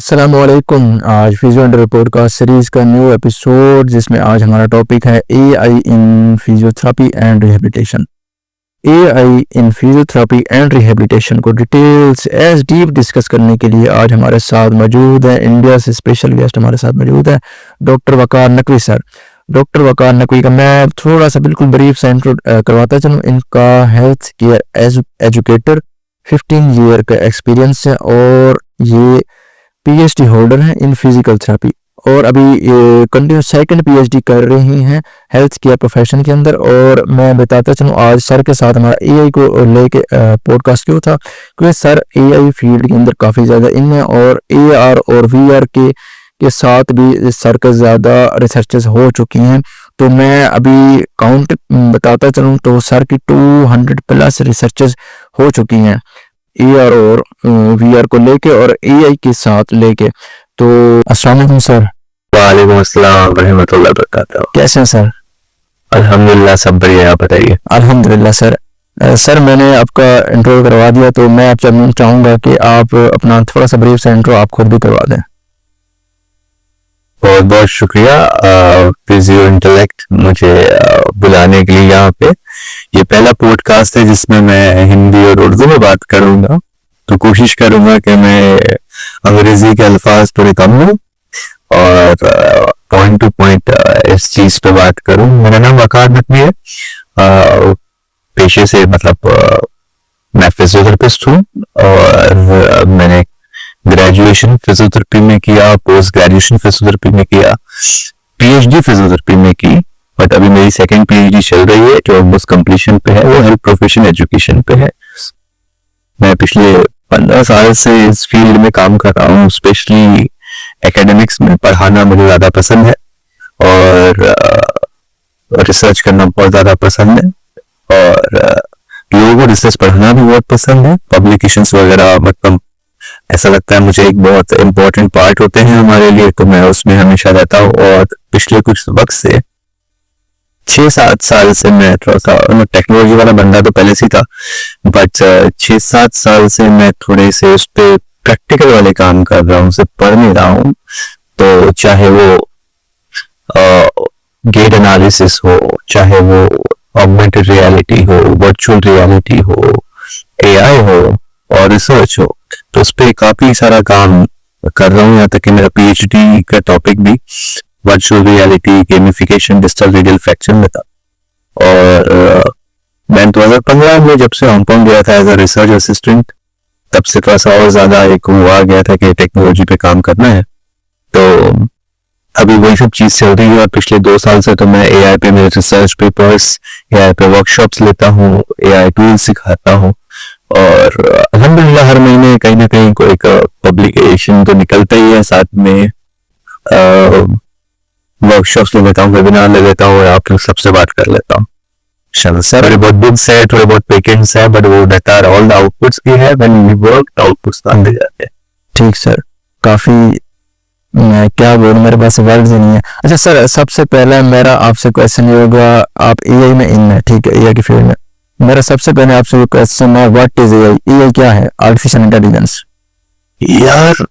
अस्सलामुअलैकुम। आज physio under podcast series का न्यू एपिसोड, जिसमें आज हमारा टॉपिक है AI in physiotherapy and rehabilitation. AI in physiotherapy and rehabilitation को डिटेल्स एज डीप डिस्कस करने के लिए आज हमारे साथ मौजूद है, इंडिया से स्पेशल गेस्ट हमारे साथ मौजूद है, डॉक्टर वकार नकवी सर। डॉक्टर वकार नकवी का मैं थोड़ा सा बिल्कुल ब्रीफ सा इंट्रो करवाता चलूँ। इनका हेल्थ केयर एजुकेटर 15 ईयर का एक्सपीरियंस है और ये पीएचडी होल्डर हैं इन फिजिकल थेरेपी और अभी कंटिन्यू सेकंड पीएचडी कर रही हैं हेल्थ केयर प्रोफेशन के अंदर। और मैं बताता चलूँ, आज सर के साथ हमारा एआई को लेके पॉडकास्ट क्यों था, क्योंकि सर एआई फील्ड के अंदर काफ़ी ज़्यादा इन है और एआर और वीआर के साथ भी सर के ज़्यादा रिसर्चेस हो चुकी हैं। तो मैं अभी काउंट बताता चलूँ तो सर की 200 प्लस रिसर्चेस हो चुकी हैं एआर और वीआर को लेके और एआई के साथ लेके। तो अस्सलाम वालेकुम सर। वालेकुम अस्सलाम रहमतुल्लाहि व बरकातहू। कैसे हैं सर? अल्हम्दुलिल्लाह, सब बढ़िया। आप बताइए। अल्हम्दुलिल्लाह सर। सर मैंने आपका इंट्रो करवा दिया, तो मैं आपसे चाहूँगा कि आप अपना थोड़ा सा ब्रीफ सा इंट्रो आप खुद भी करवा दें। बहुत बहुत शुक्रिया फिजियो इंटेलेक्ट मुझे बुलाने के लिए यहाँ पे। ये पहला पॉडकास्ट है जिसमें मैं हिंदी और उर्दू में बात करूंगा, तो कोशिश करूंगा कि मैं अंग्रेजी के अल्फाज थोड़े कम लूं और पॉइंट टू पॉइंट इस चीज पे बात करूं। मेरा नाम वकार नकवी है। पेशे से मैं फिजियोथेरेपिस्ट हूँ और मैंने ग्रेजुएशन फिजियोथेरेपी में किया, पोस्ट ग्रेजुएशन फिजियोथेरेपी में किया, पीएचडी फिजियोथेरेपी में की, बट अभी मेरी सेकंड पीएचडी चल रही है जो ऑलमोस्ट कंप्लीशन पे है, वो हेल्थ प्रोफेशन एजुकेशन पे है। मैं पिछले 15 साल से इस फील्ड में काम कर रहा हूँ। स्पेशली एकेडमिक्स में पढ़ाना मुझे ज्यादा पसंद है और रिसर्च करना बहुत ज्यादा पसंद है और लोगों को रिसर्च पढ़ाना भी बहुत पसंद है। पब्लिकेशंस वगैरह ऐसा लगता है मुझे एक बहुत इम्पोर्टेंट पार्ट होते हैं हमारे लिए, तो मैं उसमें हमेशा रहता हूँ। और पिछले कुछ वक्त से 6-7 साल से मैं थोड़ा सा टेक्नोलॉजी वाला बंदा तो पहले से था, बट 6-7 साल से मैं थोड़े से उस पे प्रैक्टिकल वाले काम कर रहा हूँ, उसे पढ़ नहीं रहा हूँ। तो चाहे वो गेट एनालिसिस हो, चाहे वो ऑगमेंटेड रियलिटी हो, वर्चुअल रियलिटी हो, एआई हो और रिसर्च हो, तो उस पर काफी सारा काम कर रहा हूँ। यहाँ तक कि मेरा पीएचडी का टॉपिक भी virtual reality, gamification, digital radial fracture में था। और मैं 2015 में जब से हांगकांग गया था एज अ रिसर्च असिस्टेंट, तब से थोड़ा सा और ज्यादा एक वो आ गया था कि टेक्नोलॉजी पे काम करना है। तो अभी वही सब चीज चल रही है और पिछले 2 साल से तो मैं एआई पे मेरे रिसर्च पेपर्स, एआई पे वर्कशॉप्स लेता हूँ, एआई टूल्स सिखाता हूँ और अल्हम्दुलिल्लाह हर महीने कहीं ना कहीं कोई एक पब्लिकेशन तो निकलता ही है। साथ में वर्कशॉप्स ले लेता हूँ, वेबिनार ले लेता हूँ और आप लोग सबसे बात कर लेता हूँ। सर थोड़े बहुत बुक्स है, थोड़े बहुत पेटेंट्स है, बट वो रहता है ऑल द आउटपुट्स की है, व्हेन वी वर्क आउटपुट्स आते जाते हैं। ठीक सर, काफी मैं क्या बोलूं, मेरे पास वर्ड्स ही नहीं है। अच्छा सर, सबसे पहले मेरा आपसे क्वेश्चन ये होगा, आप एआई में इन है, ठीक है, एआई की फील्ड में। मेरा सबसे पहले आपसे क्वेश्चन है, व्हाट इज एआई? एआई क्या है? Artificial intelligence. यार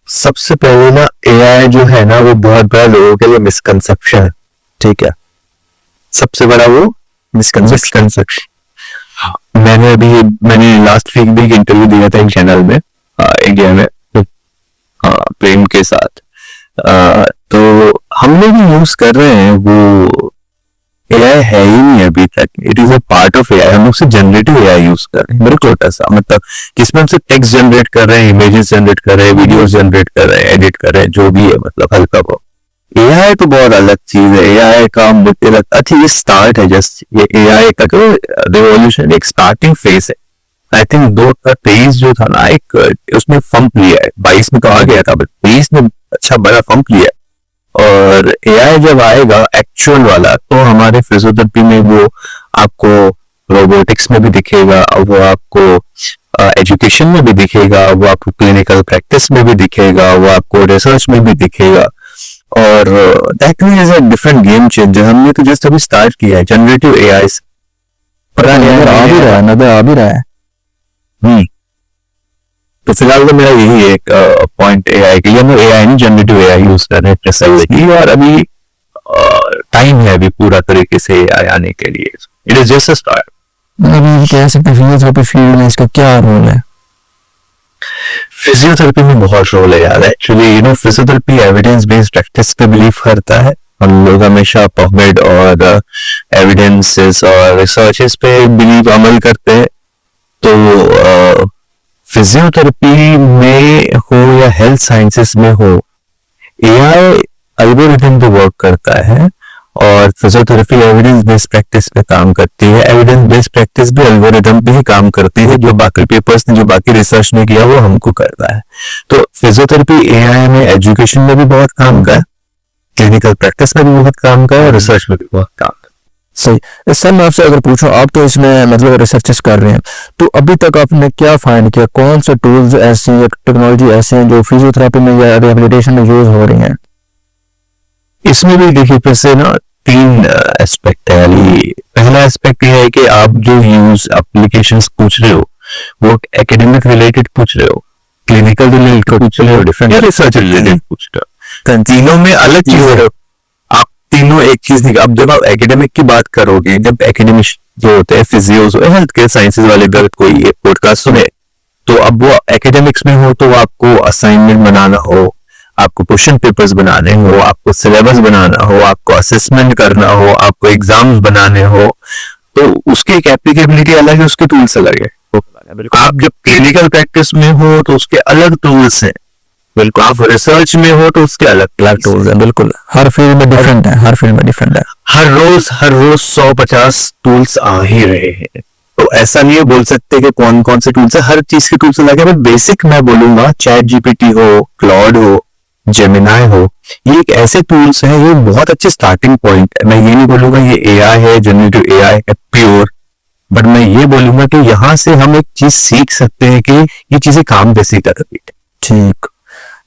सबसे पहले ना, एआई जो है ना वो बहुत बड़ा लोगों के लिए मिसकंसेप्शन है, ठीक है, सबसे बड़ा वो मिसकंसेप्शन। मैंने लास्ट वीक भी एक इंटरव्यू दिया था एक चैनल में इंडिया में, प्रेम के साथ। तो हम लोग यूज कर रहे हैं वो एआई है ही नहीं अभी तक, it is a part of AI. हम लोग से जनरेटिव एआई यूज कर रहे हैं, मेरे छोटा सा जिसमें हम से टेक्स्ट जनरेट कर रहे हैं, इमेजेस जनरेट कर रहे हैं, वीडियोस जनरेट कर रहे हैं, एडिट कर रहे हैं, जो भी है हल्का बहुत। एआई तो बहुत अलग चीज है। एआई का मुझे लगता है ये स्टार्ट है, जस्ट ये एआई का रिवॉल्यूशन एक स्टार्टिंग फेज है। आई थिंक 2023 जो था ना, एक उसमें फंप लिया है। 22 में तो आ गया था, बट 23 में अच्छा बड़ा फंप लिया है। और एआई जब आएगा एक्चुअल वाला, तो हमारे फिजियोथेरेपी में वो आपको रोबोटिक्स में भी दिखेगा, वो आपको एजुकेशन में भी दिखेगा, वो आपको क्लिनिकल प्रैक्टिस में भी दिखेगा, वो आपको रिसर्च में भी दिखेगा। और that is a different game changer. हमने तो जस्ट अभी स्टार्ट किया है जनरेटिव एआई। पता नहीं, नजर आ भी रहा है। तो फिलहाल तो मेरा यही एक पॉइंट एआई के लिए, हम एआई नहीं जनरेटिव एआई यूज कर रहे हैं प्रिसाइजली, और अभी टाइम है अभी पूरा तरीके से एआई आने के लिए. It is just a start. अभी कह सकते हैं फिजियोथेरेपी फील्ड में इसका क्या रोल है? फिजियोथेरेपी में बहुत रोल है यार. Actually physiotherapy evidence based practice पे बिलीव करता है. हम लोग हमेशा पबमेड और एविडेंसेस और रिसर्चेस पे बिलीव अमल करते हैं. तो फिजियोथेरेपी में हो या हेल्थ साइंसेस में हो, एआई एल्गोरिथम पे वर्क करता है और फिजियोथेरेपी एविडेंस बेस्ड प्रैक्टिस पे काम करती है. एविडेंस बेस्ड प्रैक्टिस भी एल्गोरिथम पे ही काम करती है. जो बाकी पेपर्स ने, जो बाकी रिसर्च ने किया, वो हमको करता है. तो फिजियोथेरेपी एआई में एजुकेशन में भी बहुत काम का है, क्लिनिकल प्रैक्टिस में भी बहुत काम का है, और रिसर्च में भी बहुत काम का है. सही. सर मैं आपसे अगर पूछूं, आप तो इसमें मतलब रिसर्चेस कर रहे हैं, तो अभी तक आपने क्या फाइंड किया? कौन से टूल्स ऐसे या टेक्नोलॉजी ऐसे हैं जो फिजियोथेरेपी में या रिहेबिलिटेशन में यूज हो रही हैं? इसमें भी देखिए फिर से ना 3 एस्पेक्ट है. पहला एस्पेक्ट ये है कि आप जो यूज एप्लीकेशंस पूछ रहे हो वो एकेडमिक रिलेटेड पूछ रहे हो, क्लिनिकल रिलेटेड पूछ रहे हो, डिफरेंट या रिसर्च रिलेटेड पूछ रहे हो. तीनों में अलग चीज. आप तीनों एक चीज नहीं. अब जब आप एकेडमिक की बात करोगे, जब एकेडमिक जो होते हैं फिजियोज, हेल्थ केयर साइंसेज वाले अगर कोई ये पॉडकास्ट सुने, तो अब वो एकेडमिक्स में हो तो आपको असाइनमेंट बनाना हो, आपको क्वेश्चन पेपर्स बनाने हो, आपको सिलेबस बनाना हो, आपको असेसमेंट करना हो, आपको एग्जाम्स बनाने हो, तो उसकी एक एप्लीकेबिलिटी अलग है, उसके टूल्स अलग है. आप जब क्लिनिकल प्रैक्टिस में हो तो उसके अलग टूल्स हैं. बिल्कुल. आप रिसर्च में हो तो उसके अलग अलग टूल्स हैं. बिल्कुल. हर फील्ड में डिफरेंट है. हर फील्ड में डिफरेंट है. हर रोज 150 टूल्स आ ही रहे हैं. तो ऐसा नहीं है बोल सकते कि कौन कौन से टूल्स है. हर चीज के टूल्स अलग है. बट बेसिक मैं बोलूंगा, चैट जीपीटी हो, क्लॉड हो, जेमिनाई हो, ये एक ऐसे टूल्स हैं, ये बहुत अच्छे स्टार्टिंग पॉइंट है. मैं ये नहीं बोलूंगा ये एआई है, जनरेटिव एआई है प्योर, बट मैं ये बोलूंगा कि यहाँ से हम एक चीज सीख सकते हैं कि ये चीजें काम कैसे कर रही है. ठीक.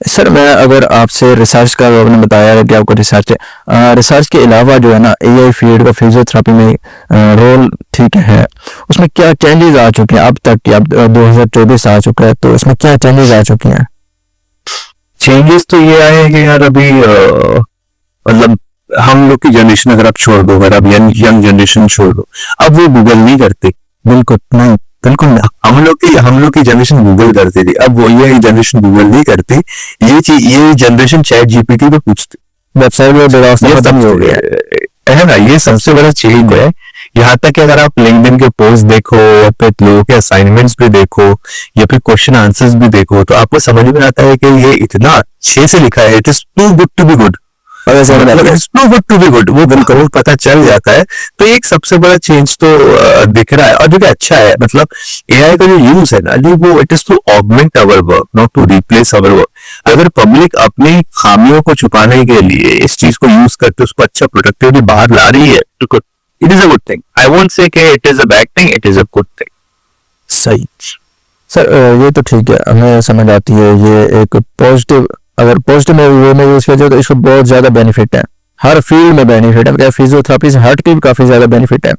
सर मैं अगर आपसे रिसर्च का, आपने बताया है कि आपको रिसर्च है, रिसर्च के अलावा जो है ना एआई फील्ड का फिजियोथेरेपी में रोल ठीक है, उसमें क्या चेंजेस आ चुके हैं अब तक? कि अब 2024 आ चुका है, तो इसमें क्या चेंजेस आ चुके हैं? चेंजेस तो ये आए हैं कि यार अभी मतलब हम लोग की जनरेशन अगर आप छोड़ दो, अगर आप यंग जनरेशन छोड़ दो, अब वो गूगल नहीं करते. बिल्कुल नहीं. बिल्कुल नहीं. हम लोग की जनरेशन गूगल करती थी, अब वो ये जनरेशन गूगल नहीं करती. ये जनरेशन चैट जीपीटी पे पूछती. वेबसाइट में खत्म हो गया है ना. ये सबसे बड़ा चेंज है. यहाँ तक कि अगर आप लिंक्डइन के पोस्ट देखो या फिर लोगों के असाइनमेंट्स भी देखो या फिर क्वेश्चन आंसर्स भी देखो, तो आपको समझ में आता है कि ये इतना अच्छे से लिखा है. It is too good to be good. वो बिल्कुल पता चल जाता है. तो एक सबसे बड़ा चेंज तो दिख रहा है, और जो कि अच्छा है. मतलब एआई का जो यूज है ना, वो it is to augment our work, not to replace our work. अगर पब्लिक अपनी खामियों को छुपाने के लिए इस चीज को यूज करके उसको अच्छा प्रोडक्टिविटी बाहर ला रही है, तो it is a good thing. I won't say कि it is a bad thing, it is a good thing. सही. सर ये तो ठीक है, हमें समझ आती है. ये एक पॉजिटिव, अगर पॉजिटिव वे में यूज किया जाए तो इसको बहुत ज्यादा बेनिफिट है. हर फील्ड में बेनिफिट है. फिजियोथेरेपी से हट के भी काफी ज्यादा बेनिफिट है.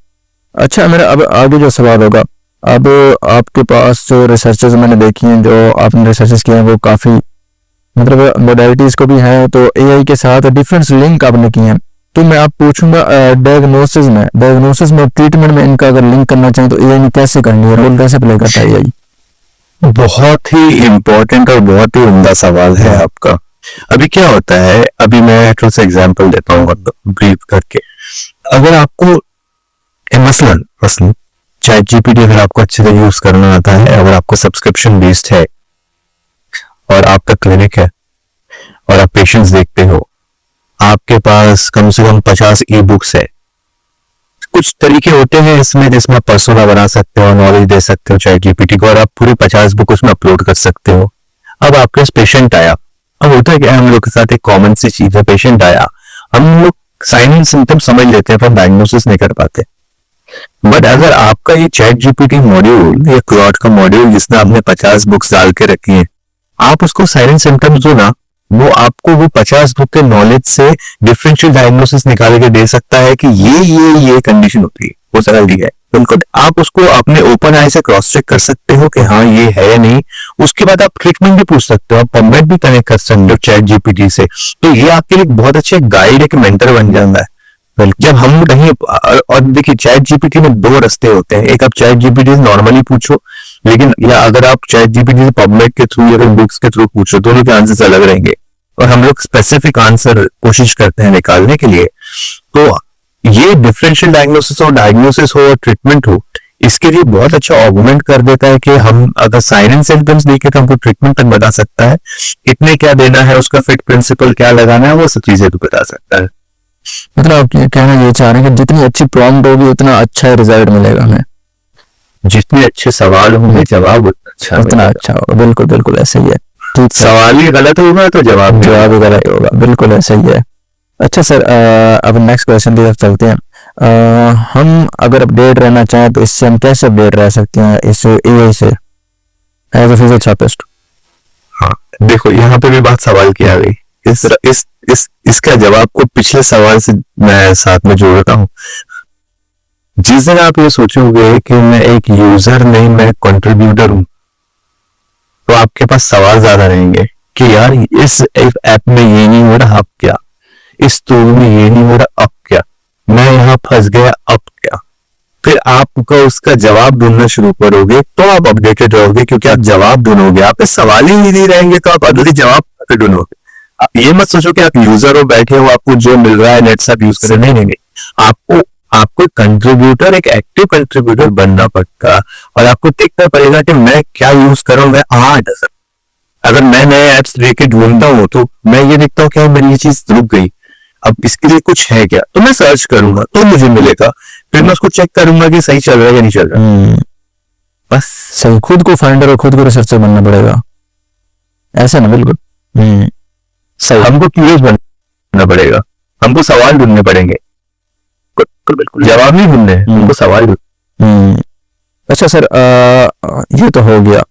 अच्छा, मेरा अब आगे जो सवाल होगा, अब आपके पास जो रिसर्चेस मैंने देखी हैं, जो आपने रिसर्चेस किए हैं, वो काफी मतलब मोडेलिटीज को भी हैं, तो एआई के साथ डिफरेंट लिंक आपने किए हैं. तो मैं आप पूछूंगा डायग्नोसिस में ट्रीटमेंट में इनका अगर लिंक करना चाहें तो एआई ने कैसे करनी है, रोल कैसे प्ले करता है एआई? बहुत ही इंपॉर्टेंट और बहुत ही उम्दा सवाल है आपका. अभी क्या होता है, अभी मैं थोड़ा सा एग्जांपल देता हूँ ब्रीफ करके. अगर आपको मसलन चैट जीपीटी अगर आपको अच्छे से यूज करना आता है, अगर आपको सब्सक्रिप्शन बेस्ड है और आपका क्लिनिक है और आप पेशेंट्स देखते हो, आपके पास कम से कम 50 ई बुक्स है. कुछ तरीके होते हैं इसमें जिसमें आप पर्सोना बना सकते हो, नॉलेज दे सकते हो चैट जीपीटी को, और आप पूरी 50 बुक उसमें अपलोड कर सकते हो. अब आपके पास पेशेंट आया, अब होता है कि हम लोग के साथ एक कॉमन सी चीज है, पेशेंट आया, हम लोग साइन एंड सिम्टम समझ लेते हैं पर डायग्नोसिस नहीं कर पाते. बट अगर आपका ये चैट जीपीटी मॉड्यूल या क्लॉड का मॉड्यूल जिसमें आपने 50 बुक्स डाल के रखी है, आप उसको साइन एंड सिम्टम्स दो ना, वो आपको वो 50 बुक के नॉलेज से डिफरेंशियल डायग्नोसिस निकाल के दे सकता है कि ये कंडीशन होती है, वो सरल दी है. बिल्कुल आप उसको अपने ओपन आई से क्रॉस चेक कर सकते हो कि हाँ ये है या नहीं। उसके बाद आप ट्रीटमेंट भी पूछ सकते हो, आप पबमेड भी कनेक्ट कर सकते हो चैट जीपीटी से। तो ये आपके लिए बहुत अच्छे गाइड, एक मेंटर बन जाता है। जब हम कहीं, और देखिए चैट जीपीटी में दो रास्ते होते हैं, एक आप चैट जीपीटी से नॉर्मली पूछो, लेकिन या अगर आप चैट जीपीटी से पबमेड के थ्रू या फिर बुक्स के थ्रू पूछो, दोनों के आंसर्स अलग रहेंगे और हम लोग स्पेसिफिक आंसर कोशिश करते हैं निकालने के लिए। तो ये डिफरेंशियल डायग्नोसिस और डायग्नोसिस हो और ट्रीटमेंट हो, इसके लिए बहुत अच्छा ऑगमेंट कर देता है कि हम अगर साइन एंड सिम्टम्स देखें तो हमको ट्रीटमेंट तक बता सकता है, कितने क्या देना है, उसका फिट प्रिंसिपल क्या लगाना है, वो सब चीजें भी बता सकता है। मतलब आप ये कहना ये चाह रहे हैं कि जितनी अच्छी प्रॉम्प्ट होगी उतना अच्छा रिजल्ट मिलेगा हमें, जितने अच्छे सवाल होंगे जवाब उतना उतना अच्छा होगा। बिल्कुल बिल्कुल ऐसे ही है। ठीक, सवाल ही गलत होगा तो जवाब भी गलत होगा। बिल्कुल ऐसे ही है। अच्छा सर, अब नेक्स्ट क्वेश्चन की तरफ चलते हैं। हम अगर अपडेट रहना चाहें तो इससे हम कैसे अपडेट रह सकते हैं इस एआई से एज अ फिजियोथेरेपिस्ट? हाँ देखो, यहाँ पे भी बात सवाल की आ गई। इसका जवाब को पिछले सवाल से मैं साथ में जोड़ता हूँ। जिस दिन आप ये सोचोगे कि मैं एक यूजर नहीं, मैं कंट्रीब्यूटर हूं, तो आपके पास सवाल ज्यादा रहेंगे कि यार इस ऐप में ये नहीं हो रहा, अब क्या, इस टूल में ये नहीं हो रहा, अब क्या, मैं यहाँ फंस गया, अब क्या। फिर आपका उसका जवाब ढूंढना शुरू करोगे तो आप अपडेटेड रहोगे, क्योंकि आप जवाब ढूंढोगे, आपके सवाल ही नहीं रहेंगे तो आप अगले जवाब ढूंढोगे। आप ये मत सोचो कि आप यूजर हो, बैठे हो, आपको जो मिल रहा है नेट से आप यूज करें, नहीं नहीं नहीं, आपको कंट्रीब्यूटर, एक एक्टिव कंट्रीब्यूटर बनना पड़ता, और आपको देखना पड़ेगा कि मैं क्या यूज कर रहा हूँ। मैं अगर मैं नए एप्स लेके ढूंढता हूँ तो मैं ये देखता हूँ कि मेरी ये चीज रुक गई, अब इसके लिए कुछ है क्या, तो मैं सर्च करूंगा तो मुझे मिलेगा, फिर मैं उसको चेक करूंगा कि सही चल रहा है या नहीं चल रहा। बस सही, खुद को फाइंडर और खुद को रिसर्चर बनना पड़ेगा, ऐसा ना? बिल्कुल सही, हमको क्यूरियस बनना पड़ेगा, हमको सवाल ढूंढने पड़ेंगे, बिल्कुल जवाब नहीं ढूंढने, हमको सवाल ढूंढने। अच्छा सर, ये तो हो गया।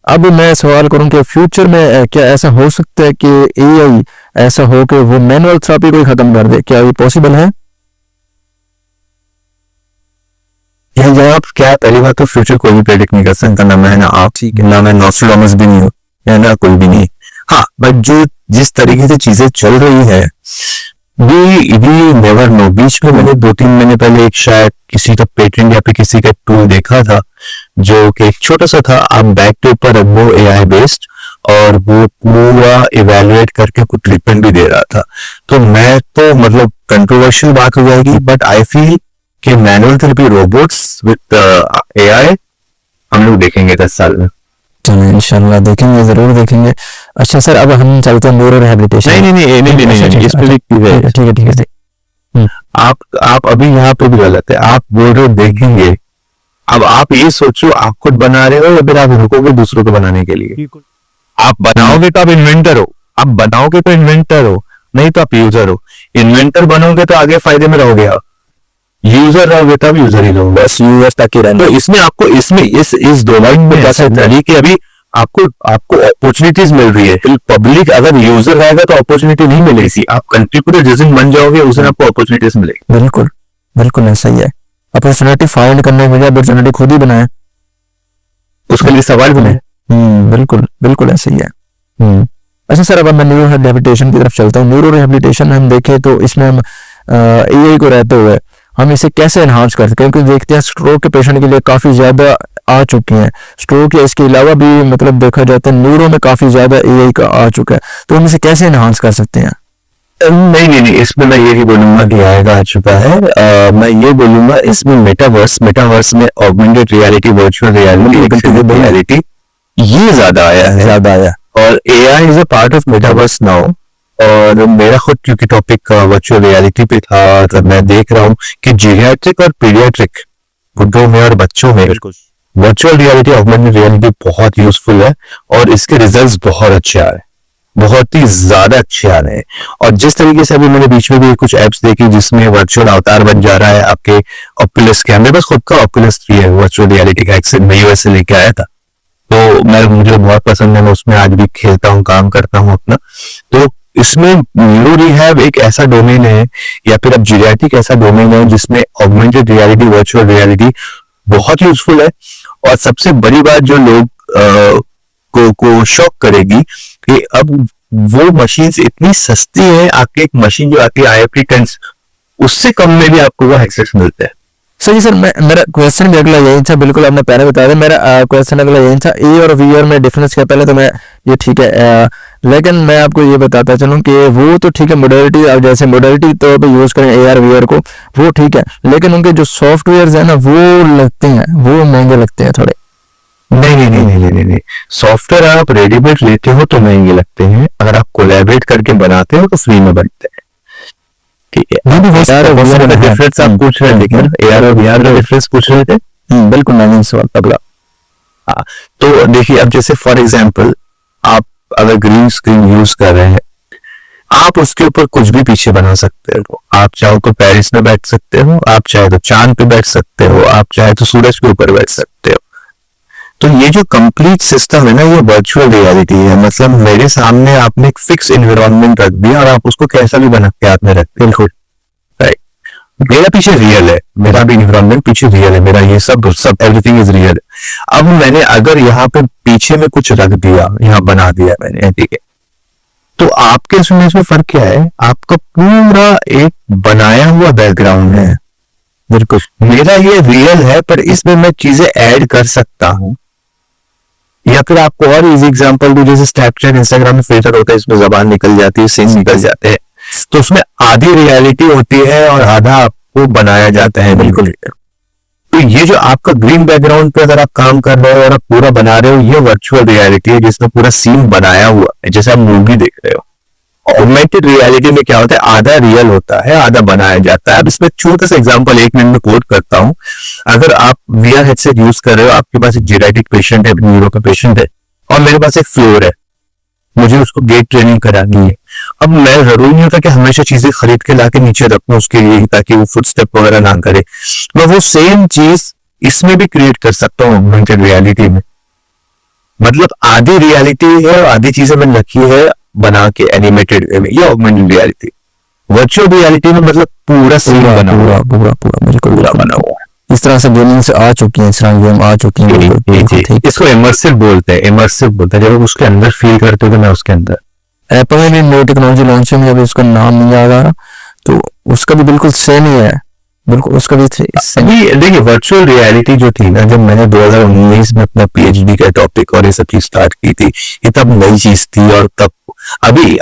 अब मैं सवाल करूं कि फ्यूचर में क्या ऐसा हो सकता है कि एआई ऐसा हो कि वो मैनुअल थेरेपी को ही खत्म कर दे? क्या ये पॉसिबल है? यह जवाब क्या, पहली बात तो फ्यूचर कोई भी प्रेडिक्ट नहीं कर सकता, ना मैं ना आप, ठीक है, ना मैं नॉस्ट्राडामस भी नहीं हूँ, या ना कोई भी नहीं। हाँ, बट जो जिस तरीके से चीजें चल रही है, वी नेवर नो। बीच में मैंने 2-3 महीने पहले एक शायद किसी का पेटेंट या फिर किसी का टूल देखा था, जो कि एक छोटा सा था, आप बैक के ऊपर रख दो एआई बेस्ड, और वो पूरा इवेलुएट करके कुछ ट्रीटमेंट भी दे रहा था। तो मैं तो मतलब कंट्रोवर्शियल बात हो जाएगी, बट आई फील कि manual therapy robots with AI हम लोग देखेंगे 10 साल में। चलो इंशाल्लाह देखेंगे, जरूर देखेंगे। अच्छा सर, अब हम चलते हैं न्यूरो रिहैबिलिटेशन। नहीं, इस पे ठीक है। आप अभी यहाँ पे भी गलत है, आप बोल रहे हो देखेंगे। अब आप ये सोचो, आप खुद बना रहे हो या फिर आप रुकोगे दूसरों को बनाने के लिए? आप बनाओगे तो आप इन्वेंटर हो, आप बनाओगे तो इन्वेंटर हो, नहीं तो आप यूजर हो। इन्वेंटर बनोगे तो आगे फायदे में रहोगे, आप यूजर रहोगे तब यूजर ही रहोगे, बस यूजर तक ही रहना। तो इसमें आपको इस डोमेन में कैसे चलिए कि अभी आपको अपॉर्चुनिटीज मिल रही है। पब्लिक अगर यूजर रहेगा तो अपॉर्चुनिटी नहीं मिलेगी, आप कंट्रीब्यूटर जिस दिन बन जाओगे उस दिन आपको अपॉर्चुनिटीज मिलेगी। बिल्कुल बिल्कुल ऐसा ही है। अपॉर्चुनिटी फाइंड करने के बजाय अपॉर्चुनिटी खुद ही बनाए, उसके लिए सवाल बनाए। बिल्कुल बिल्कुल ऐसा ही है। अच्छा सर, अब मैं न्यूरो रिहैबिलिटेशन की तरफ चलता हूँ। न्यूरो रिहैबिलिटेशन हम देखें तो इसमें हम एआई को रहते हुए हम इसे कैसे एनहांस कर सकते हैं? क्योंकि देखते हैं स्ट्रोक के पेशेंट के लिए काफी ज्यादा आ चुकी हैं स्ट्रोक, या इसके अलावा भी मतलब देखा जाता है न्यूरो में काफी ज्यादा एआई का आ चुका है, तो हम इसे कैसे एनहांस कर सकते हैं? नहीं, इसमें मैं ये नहीं बोलूंगा कि आएगा आ चुका है। मैं ये बोलूंगा इसमें मेटावर्स में ऑगमेंटेड रियलिटी, वर्चुअल रियलिटी ये ज्यादा आया, और AI is a part of metaverse now. और मेरा खुद क्योंकि टॉपिक वर्चुअल रियलिटी पे था, तो मैं देख रहा हूँ कि जीरियाट्रिक और पीडियाट्रिक बुड्ढों में और बच्चों में वर्चुअल रियलिटी, ऑगमेंटेड रियलिटी बहुत यूजफुल है, और इसके रिजल्ट्स बहुत अच्छे आ रहे हैं, बहुत ही ज्यादा अच्छे आ रहे हैं। और जिस तरीके से अभी मैंने बीच में भी कुछ एप्स देखी जिसमें वर्चुअल अवतार बन जा रहा है आपके ऑक्यूलस के, मेरे पास खुद का ऑक्यूलस 3 है वर्चुअल रियलिटी का, एक मैं यूएस से लेके आया था, तो मुझे बहुत पसंद है, मैं उसमें आज भी खेलता हूँ, काम करता हूँ अपना। तो इसमें न्यूरो रिहैब एक ऐसा डोमेन है, या फिर अब जीरियाट्रिक ऐसा डोमेन है जिसमें ऑगमेंटेड रियलिटी, वर्चुअल रियलिटी बहुत यूजफुल है। और सबसे बड़ी बात जो लोग को शॉक करेगी कि अब वो मशीन इतनी सस्ती है, आपकी एक मशीन जो आती है IFT 10 उससे कम में भी आपको वो एक्सेस मिलते हैं। सही सर, मेरा क्वेश्चन भी अगला यही था, बिल्कुल आपने पहले बता दिया। मेरा क्वेश्चन अगला यही था, ए और वी आर में डिफरेंस क्या, पहले तो मैं ये ठीक है, लेकिन मैं आपको ये बताता चलूँ कि वो तो ठीक है मोडेलिटी, अब जैसे मोडेलिटी तो पे यूज करें AR VR को, वो ठीक है, लेकिन उनके जो सॉफ्टवेयर है ना वो लगते हैं, वो महंगे लगते हैं थोड़े। नहीं, सॉफ्टवेयर आप रेडीमेड लेते हो तो महंगे लगते हैं, अगर आप कोलैबोरेट करके बनाते हो तो फ्री में बनते हैं। ठीक है, डिफरेंस आप पूछ रहे थे क्या? AR और VR का डिफरेंस पूछ रहे थे? बिल्कुल, मैंने सवाल अगला। हाँ, तो देखिए, अब जैसे फॉर एग्जांपल आप अगर ग्रीन स्क्रीन यूज कर रहे हैं, आप उसके ऊपर कुछ भी पीछे बना सकते हो। आप चाहो तो पेरिस में बैठ सकते हो, आप चाहे तो चांद पे बैठ सकते हो, आप चाहे तो सूरज के ऊपर बैठ सकते हो। तो ये जो कंप्लीट सिस्टम है ना, ये वर्चुअल रियलिटी है। मतलब मेरे सामने आपने एक फिक्स एनवायरनमेंट रख दिया और आप उसको कैसा भी बना के हाथ में रखते हैं। राइट, मेरा पीछे रियल है, मेरा भी एनवायरनमेंट पीछे रियल है, मेरा ये सब एवरीथिंग इज रियल। अब मैंने अगर यहाँ पे पीछे में कुछ रख दिया, यहाँ बना दिया मैंने, ठीक है, तो आपके इसमें फर्क क्या है? आपका पूरा एक बनाया हुआ बैकग्राउंड है। बिल्कुल, मेरा ये रियल है पर इसमें मैं चीजें ऐड कर सकता हूँ। या फिर आपको और इजी एग्जांपल दूं, जैसे स्नैपचैट, इंस्टाग्राम में फिल्टर होता है, इसमें जबान निकल जाती है, सीन निकल जाते हैं, तो उसमें आधी रियलिटी होती है और आधा आपको बनाया जाता है। बिल्कुल, तो ये जो आपका ग्रीन बैकग्राउंड पे अगर आप काम कर रहे हो और आप पूरा बना रहे हो, ये वर्चुअल रियलिटी है जिसमें पूरा सीन बनाया हुआ है, जैसे आप मूवी देख रहे हो। ऑगमेंटेड रियलिटी में क्या होता है, आधा रियल होता है, आधा बनाया जाता है। अब इसमें छोटा सा एग्जांपल 1 मिनट में कोट करता हूं। अगर आप VR हेडसेट यूज कर रहे हो, आपके पास एक जेराइटिक पेशेंट है, न्यूरो का पेशेंट है, और मेरे पास एक फ्लोर है, मुझे उसको गेट ट्रेनिंग करानी है। अब मैं जरूरी नहीं होता कि हमेशा चीजें खरीद के लाके नीचे रखूं उसके लिए, ताकि वो फुटस्टेप वगैरह ना करे। मैं वो सेम चीज इसमें भी क्रिएट कर सकता हूँ ऑगमेंटेड रियलिटी में। मतलब आधी रियलिटी है और आधी चीजें मैंने रखी है बना के एनिमेटेड वे में, ये ऑगमेंटेड रियलिटी। वर्चुअल रियलिटी में मतलब पूरा सीन बना हुआ, पूरा बिल्कुल पूरा बना हुआ। इस तरह से गेमिंग्स आ चुकी हैं, इस तरह गेम आ चुकी हैं। इसको इमर्सिव बोलते हैं, इमर्सिव बोलते हैं। जब आप उसके अंदर फील करते हो तो मैं उसके अंदर। एप्पल ने भी नई टेक्नोलॉजी लॉन्च में, अभी उसका नाम नहीं याद आ रहा, तो उसका भी बिल्कुल सेम ही है, बिल्कुल उसका भी अभी देखिए, वर्चुअल रियलिटी जो थी ना, जब मैंने 2019 में अपना PhD का टॉपिक और ये सब चीज स्टार्ट की थी, ये तब नई चीज थी। और तब अभी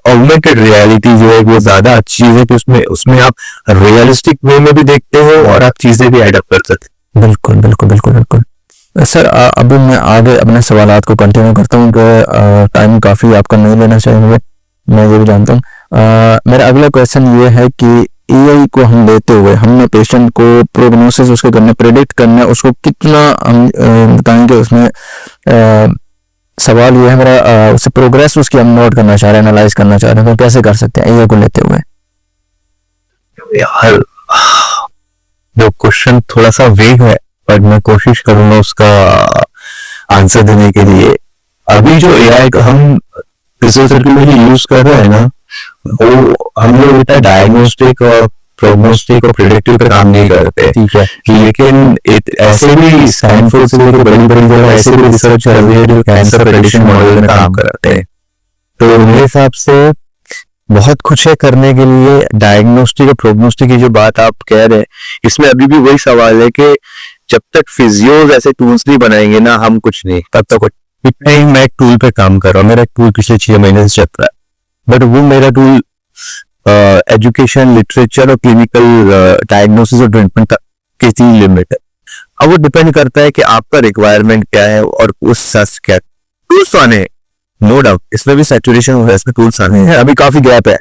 ऑगमेंटेड रियलिटी जो है वो ज्यादा अच्छी चीज है कि उसमें आप रियलिस्टिक वे में भी देखते हो और आप चीजें भी एडप्ट कर सकते हो। बिल्कुल बिल्कुल बिल्कुल बिल्कुल सर, अभी मैं आगे अपने सवालात को कंटिन्यू करता हूँ, टाइम काफी आपका नहीं लेना चाहिए, मैं ये भी जानता हूँ। मेरा अगला क्वेश्चन ये है कि AI को हम लेते हुए हमने पेशेंट को प्रोग्नोसिस उसके करने, प्रेडिक्ट करना, उसको कितना हम बताएंगे उसमें, सवाल ये है मेरा, उससे प्रोग्रेस उसकी हम नोट करना चाह रहे हैं, एनालाइज करना चाह रहे हैं, तो कैसे कर सकते हैं AI को लेते हुए? यार, जो क्वेश्चन थोड़ा सा वेग है, पर मैं कोशिश करूंगा उसका आंसर देने के लिए। अभी जो AI का हम फिजियोथेरेपी में यूज कर रहे हैं ना, वो हम लोग इतना डायग्नोस्टिक और प्रोग्नोस्टिक और प्रेडिक्टिव पे काम नहीं करते, ठीक है। लेकिन ऐसे भी स्टैनफोर्ड से लेकर बड़ी जगह ऐसे भी रिसर्च चल रही है जो कैंसर प्रेडिक्शन मॉडल में काम करते हैं। तो मेरे हिसाब से बहुत कुछ है करने के लिए। डायग्नोस्टिक और प्रोग्नोस्टिक की जो बात आप कह रहे हैं, इसमें अभी भी वही सवाल है कि जब तक फिजियोज ऐसे टूल्स नहीं बनाएंगे ना, हम कुछ नहीं, तब तक इतना ही। मैं एक टूल पे काम कर रहा हूँ, मेरा एक टूल पिछले 6 महीने से चल रहा है, बट वो मेरा टूल एजुकेशन, लिटरेचर और क्लिनिकल डायग्नोसिस और ट्रीटमेंट तक की लिमिट है। अब वो डिपेंड करता है कि आपका रिक्वायरमेंट क्या है और उस सच क्या टूल्स आने, नो डाउट इसमें भी सैचुरेशन हो रहा है, इसमें टूल्स आने हैं, अभी काफी गैप है।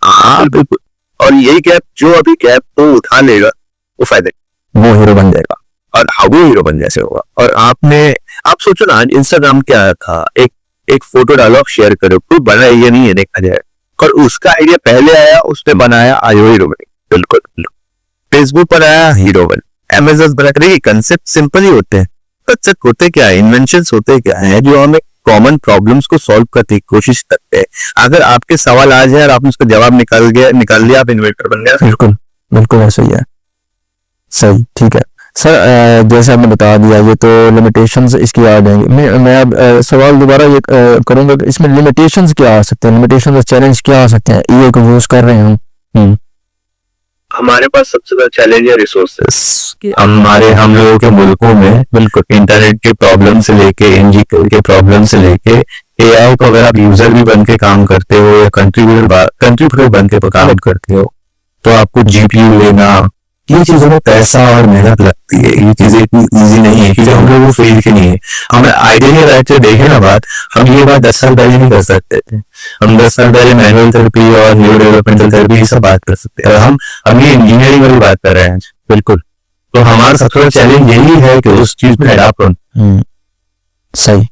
हाँ बिल्कुल, और यही गैप जो अभी गैप को उठा लेगा वो फायदे, वो हीरो बन जाएगा। और वो हीरो बन जैसे होगा। और आप सोचो ना, इंस्टाग्राम क्या था, एक फोटो डालो, आप शेयर करो, कोई बना ये नहीं है देखा जाए, और उसका आइडिया पहले आया, उसने बनाया, आयो हीरो बने। बिल्कुल, फेसबुक पर आया, हीरो बन। अमेज़न बना करेगी, कंसेप्ट सिंपल ही होते हैं, कंसेप्ट होते क्या है, इन्वेंशंस होते क्या है, जो हमें कॉमन प्रॉब्लम्स को सॉल्व करने की कोशिश करते हैं। अगर आपके सवाल आ जाए और आपने उसका जवाब निकाल लिया, आप इन्वेंटर बन गया। बिल्कुल बिल्कुल ऐसा ही है, सही, ठीक है जैसे आपने बता दिया ये तो लिमिटेशंस इसकी आ जाएंगी। मैं अब सवाल दोबारा ये करूंगा कि इसमें लिमिटेशंस क्या आ सकते हैं, लिमिटेशंस और चैलेंज क्या आ सकते हैं ये को यूज कर रहे हैं हम। हमारे पास सबसे बड़ा चैलेंज है रिसोर्सेस। हम लोगों के मुल्कों में बिल्कुल इंटरनेट के प्रॉब्लम से लेके एनजी के प्रॉब्लम से लेके एआई को अगर आप यूजर भी बन के काम करते हो या कंट्रीब्यूटर बन के काम करते हो तो आपको जीपीयू लेना, ये चीजों में पैसा और मेहनत लगती है। ये चीजें इतनी इजी नहीं है क्योंकि हम लोग वो फील्ड के नहीं है। हमें आइडिया राइट से देखे ना बात, हम ये बात 10 साल पहले नहीं कर सकते थे। हम 10 साल पहले मैनुअल थेरेपी और न्यूरो डेवलपमेंटल थेरेपी ये सब बात कर सकते हैं, और हम ये इंजीनियरिंग वाली बात कर रहे हैं। बिल्कुल, तो हमारा सबसे बड़ा चैलेंज यही है कि उस चीज में अडॉप्ट होना। सही।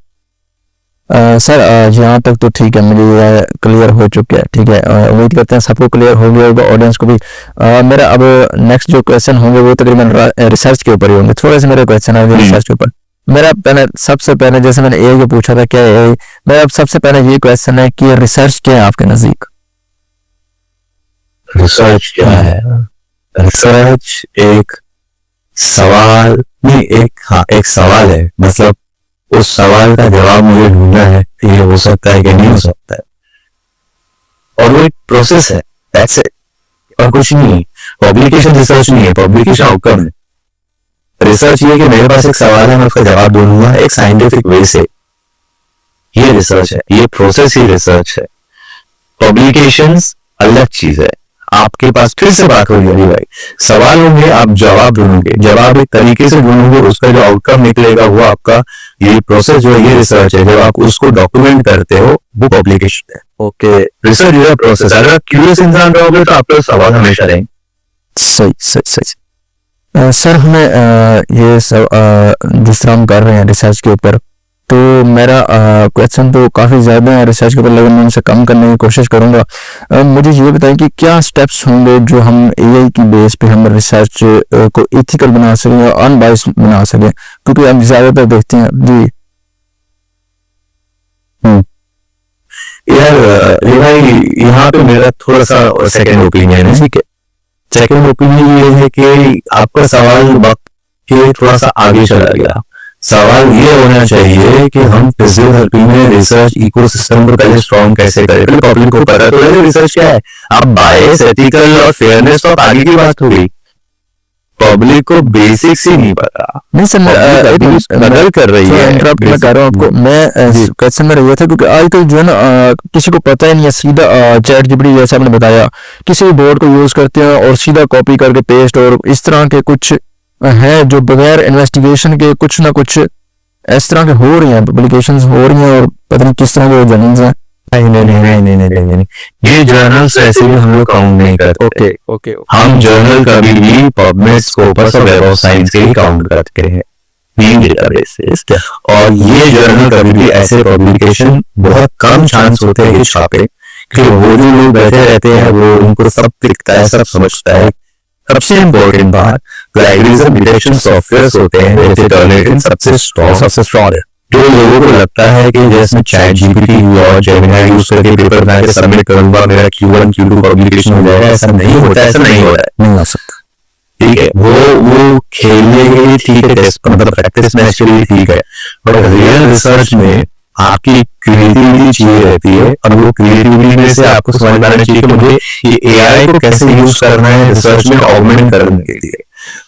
सर यहाँ तक तो ठीक है, मुझे क्लियर हो चुका है। ठीक है, उम्मीद करते हैं सबको क्लियर हो गया होगा, ऑडियंस को भी। मेरा अब नेक्स्ट जो क्वेश्चन होंगे वो तकरीबन रिसर्च के ऊपर ही होंगे। थोड़े से मेरे क्वेश्चन आएंगे रिसर्च के ऊपर। मेरा पहले सबसे पहले जैसे मैंने ए को पूछा था क्या है, मेरा सबसे पहले ये क्वेश्चन है कि रिसर्च क्या है आपके नजदीक? रिसर्च क्या है? रिसर्च एक सवाल नहीं, एक सवाल है। मतलब उस सवाल का जवाब मुझे ढूंढना है, ये हो सकता है कि नहीं हो सकता है, और वो एक प्रोसेस है, दैट्स इट, और कुछ नहीं है। पब्लिकेशन रिसर्च नहीं है, पब्लिकेशन आउटकम है। रिसर्च ये कि मेरे पास एक सवाल है, मैं उसका जवाब ढूंढूंगा एक साइंटिफिक वे से, ये रिसर्च है, ये प्रोसेस ही रिसर्च है। पब्लिकेशंस अलग चीज है। आपके पास फिर से बात होगी अली भाई, सवाल होंगे, आप जवाब ढूंढोगे, जवाब एक तरीके से ढूंढोगे, उसका जो आउटकम निकलेगा वो आपका, ये प्रोसेस जो है ये रिसर्च है। जब आप उसको डॉक्यूमेंट करते हो वो पब्लिकेशन है। Okay, research is a process. अगर आप क्यूरियस इंसान रहोगे तो आपके सवाल हमेशा रहेंगे। सही सही सही। सर हमें ये सब जिस तरह हम कर रहे हैं रिसर्च के ऊपर, तो मेरा क्वेश्चन तो काफ़ी ज़्यादा है रिसर्च के ऊपर, लेकिन मैं उनसे कम करने की कोशिश करूंगा। मुझे ये बताएं कि क्या स्टेप्स होंगे जो हम एआई की बेस पे हम रिसर्च को एथिकल बना सकें और अनबायस्ड बना सकें, क्योंकि हम ज़्यादातर देखते हैं जी। यार भाई, यहाँ पे मेरा थोड़ा सा सेकंड ओपिनियन है। ठीक है, सेकंड ओपिनियन ये है कि आपका सवाल वक्त के थोड़ा सा आगे चला गया। सवाल ये होना चाहिए कि हम फिजियोथेरेपी में रिसर्च इकोसिस्टम को पहले स्ट्रॉन्ग कैसे करें। पहले पब्लिक को पता तो लगे रिसर्च क्या है। अब बायस, एथिकल और फेयरनेस तो आगे की बात हो गई, पब्लिक को बेसिक्स ही नहीं पता। नहीं सर, नकल कर रही है। इंटरप्ट मैं कर रहा हूँ आपको। मैं क्वेश्चन मेरा ये था क्योंकि आजकल जो है ना किसी को पता ही नहीं है, सीधा चैट जीपीटी जैसे आपने बताया किसी भी बोर्ड को यूज करते हैं और सीधा कॉपी करके पेस्ट, और इस तरह के कुछ है जो बगैर इन्वेस्टिगेशन के कुछ ना कुछ इस तरह के हो रही हैं, पब्लिकेशंस हो रही हैं, और पता नहीं किस तरह के जर्नल्स हैं। नहीं, ये जर्नल्स ऐसे भी हम लोग काउंट नहीं करते। ओके, हम जर्नल कभी भी पबमेड, स्कोपस और वेब ऑफ साइंस के ही काउंट करते हैं, तीन डेटाबेसेस। और ये जर्नल कभी भी ऐसे पब्लिकेशन बहुत कम चांस होते हैं कि छापे, कि वो जो लोग बैठे रहते हैं वो उनको सब दिखता है, सब समझता है। सबसे इम्पोर्टेंट बात, प्लेगरिज्म डिटेक्शन सॉफ्टवेयर होते हैं जैसे टर्निटिन सबसे स्ट्रॉन्ग है। जो लोगों को लगता है कि जैसे चैट जीपीटी और जेमिनी यूज करके पेपर बना के सबमिट करूंगा, मेरा Q1 Q2 पब्लिकेशन हो जाएगा, ऐसा नहीं होता है, ऐसा नहीं हो रहा है, नहीं हो सकता। ठीक है, वो खेलने के लिए ठीक है, टेस्ट मतलब प्रैक्टिस मैच के लिए ठीक है, बट रियल रिसर्च में आपकी क्रिएटिविटी चाहिए रहती है, और वो क्रिएटिविटी में से आपको समझ में आना चाहिए कि मुझे ये एआई को कैसे यूज करना है रिसर्च में ऑगमेंट करने के लिए।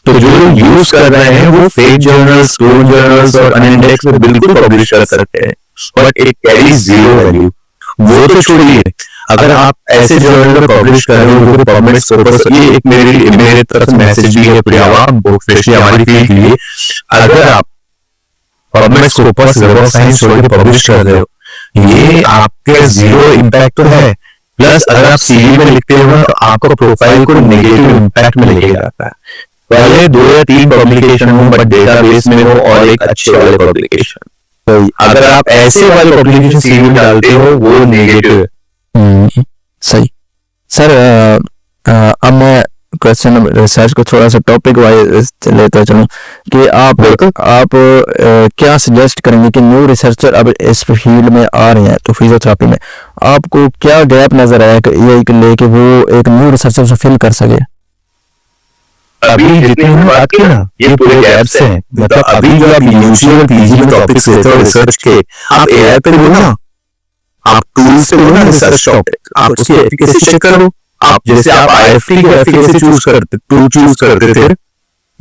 तो जो लोग यूज कर रहे हैं वो फेक जर्नल्स, क्लोन जर्नल्स और अनइंडेक्स में बिल्कुल पब्लिश कर सकते हैं, but it carries zero value. वो तो छोड़िए, अगर आप ऐसे जर्नल में पब्लिश कर रहे हो तो पब्लिश स्कोपस, ये एक मेरे तरफ से मैसेज भी है प्रियावा, स्पेशली हमारी फील्ड के लिए, अगर आप publish Scopus web of science छोड़ के पब्लिश कर रहे हो, ये आपके जीरो इम्पैक्ट तो है, प्लस अगर आप सीवी में लिखते हो तो आपको प्रोफाइल को नेगेटिव इम्पैक्ट में लेके जाता है। पहले 2 या 3 पब्लिकेशन हो बट डेटाबेस में हो, और एक अच्छे वाले पब्लिकेशन। तो अगर आप ऐसे वाले पब्लिकेशन सीवी में डालते हो वो नेगेटिव है। सही। सर अब मैं क्वेश्चन रिसर्च को थोड़ा सा टॉपिक वाइज लेता चलूं कि आप क्या सजेस्ट करेंगे कि न्यू रिसर्चर अब इस फील्ड में आ रहे हैं, तो फिजियोथेरेपी में आपको क्या गैप नजर आया कि एआई को लेके वो एक न्यू रिसर्चर से फिल कर सके? अभी जितनी हमने बात की ना, ये पूरे गैप्स हैं। मतलब अभी जो आप यूजी और पीजी में टॉपिक्स लेते हो रिसर्च के, आप एआई पे बोलो ना, आप टूल्स पे बोलो ना रिसर्च टॉपिक, आप उसकी एफिकेसी चेक करो। आप जैसे आप आईएफटी की एफिकेसी टूल चूज करते थे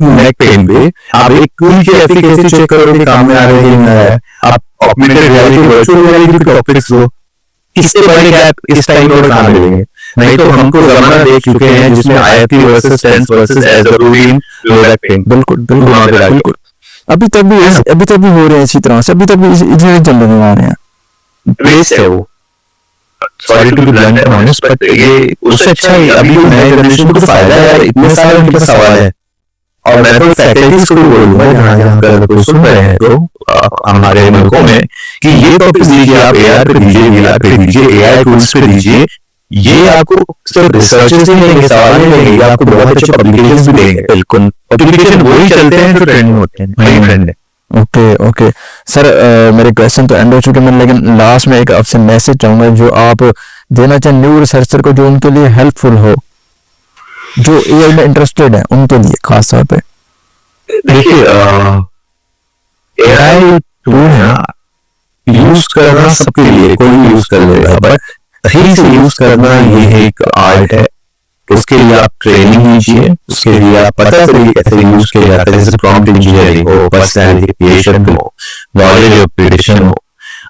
नेक पेन पे, आप एक टूल की एफिकेसी चेक करो कि काम में आ रहा है कि नहीं आ रहा है। आप ऑगमेंटेड रियलिटी, वर्चुअल रियलिटी के टॉपिक्स लो, इससे बड़े गैप इस टाइम और कहाँ मिलेंगे? नहीं तो हमको जमाना देख चुके हैं जिसमें आईएफटी वर्सेस टेंस वर्सेस एज़रूरीन लो बैक पेन। बिल्कुल बिल्कुल अभी तक भी हो रहे हैं इसी तरह से, अभी तक भी इसी चल रहे आ रहे हैं। वेस्ट है वो, sorry to be blunt and honest, but ये उससे अच्छा है अभी जो नए जनरेशन को फायदा है, इतने सारे उनके पास सवाल है। और मैं तो फैकल्टीज को भी बोलूंगा जहाँ पर सुन रहे हैं तो हमारे मुल्कों में कि ये टॉपिक्स दीजिए, आप एआई पे दीजिए, एआई टूल्स पे दीजिए। ये आपको सिर्फ रिसर्चर्स ही नहीं, सवाल ही नहीं, आपको बहुत अच्छे पब्लिकेशंस भी देंगे। बिल्कुल, पब्लिकेशन वही चलते हैं जो ट्रेंड होते हैं, वही ट्रेंड है। ओके सर, मेरे क्वेश्चन तो एंड हो चुके हैं, लेकिन लास्ट में एक आपसे मैसेज चाहूंगा जो आप देना चाहें न्यू रिसर्चर को, जो उनके लिए हेल्पफुल हो, जो एआई में इंटरेस्टेड है उनके लिए खास तौर पे। देखिए, एआई टूल है ना, यूज करना सबके लिए, कोई भी यूज कर लेगा, बट सही से यूज करना ये एक आर्ट है। उसके लिए आप ट्रेनिंग लीजिए, उसके लिए आप पता चलिए कैसे यूज किया जाता है, जैसे प्रॉम्प्ट इंजीनियरिंग हो, पर्सनैलिटी क्रिएशन हो, नॉलेज ऑफ प्रिडिक्शन हो।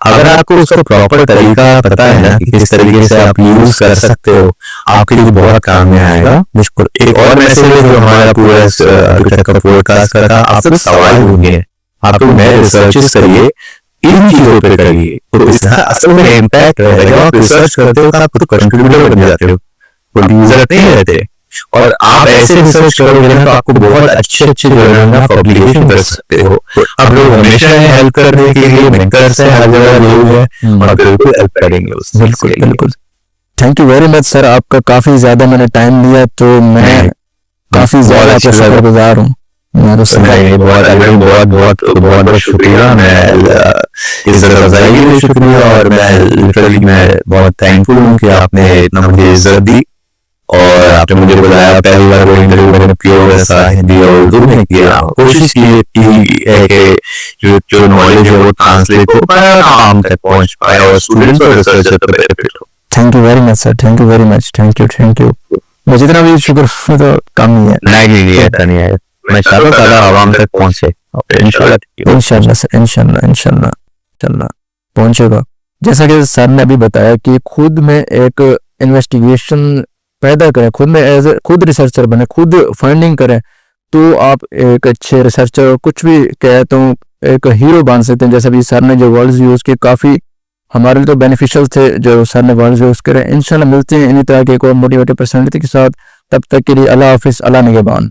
अगर आपको उसका प्रॉपर तरीका पता है ना कि किस तरीके से आप यूज कर सकते हो, आपके लिए बहुत काम में आएगा। बिल्कुल। एक और मैसेज है जो हमारा पूरा अभी तक का पॉडकास्ट का था, आप सब सवाल होंगे, आप लोग नए रिसर्चेस करिए, इन चीजों पे करिए, तो इसका असल में इम्पैक्ट रहेगा। आप रिसर्च करते हो तो आप खुद कंट्रीब्यूटर बन जाते हो, प्रोड्यूसर नहीं रहते। और आप ऐसे रिसर्च करोगे ना तो आपको बहुत अच्छे जर्नल में पब्लिकेशन कर सकते हो। अब लोग हमेशा हेल्प करने के लिए मेंटर्स हैं, हर जगह लोग हैं और बिल्कुल हेल्प करेंगे उससे। बिल्कुल thank you very much sir, आपका काफी ज्यादा मैंने टाइम लिया, तो मैं काफी ज्यादा आपका शुक्रगुजार हूँ। बहुत शुक्रिया। मैं इस रज़ाई के लिए शुक्रिया, और मैं लिटरली मैं बहुत थैंकफुल हूँ कि आपने इतना मुझे इज्जत दी और आपने मुझे बुलाया। पहली बार वो इंटरव्यू मैंने प्योर ऐसा हिंदी और उर्दू में किया, कोशिश की है कि जो नॉलेज है वो ट्रांसलेट हो पाए, आम तक पहुंच पाए और स्टूडेंट्स और रिसर्चर तक बेनिफिट हो। Thank you very much sir, thank you very much, thank you. मुझे इतना भी शुक्र तो कम ही है। नहीं ऐसा नहीं है, मैं चाहता हूँ ज़्यादा आवाम तक पहुंचे। इंशाल्लाह सर, इंशाल्लाह पहुंचेगा। जैसा कि सर ने अभी बताया कि खुद में एक इन्वेस्टिगेशन पैदा करें, खुद रिसर्चर बने, खुद फाइंडिंग करें, तो आप एक अच्छे रिसर्चर, कुछ भी कहे तो एक हीरो बन सकते हैं। जैसा भी सर ने जो वर्ड्स यूज किए काफी हमारे लिए तो बेनिफिशियल थे जो सर ने वर्ड्स यूज करे। इंशाल्लाह मिलते हैं इन्हीं तरह के एक और मोटिवेटेड पर्सनालिटी के साथ, तब तक के लिए अल्लाह हाफिज, अल्लाह निगहबान।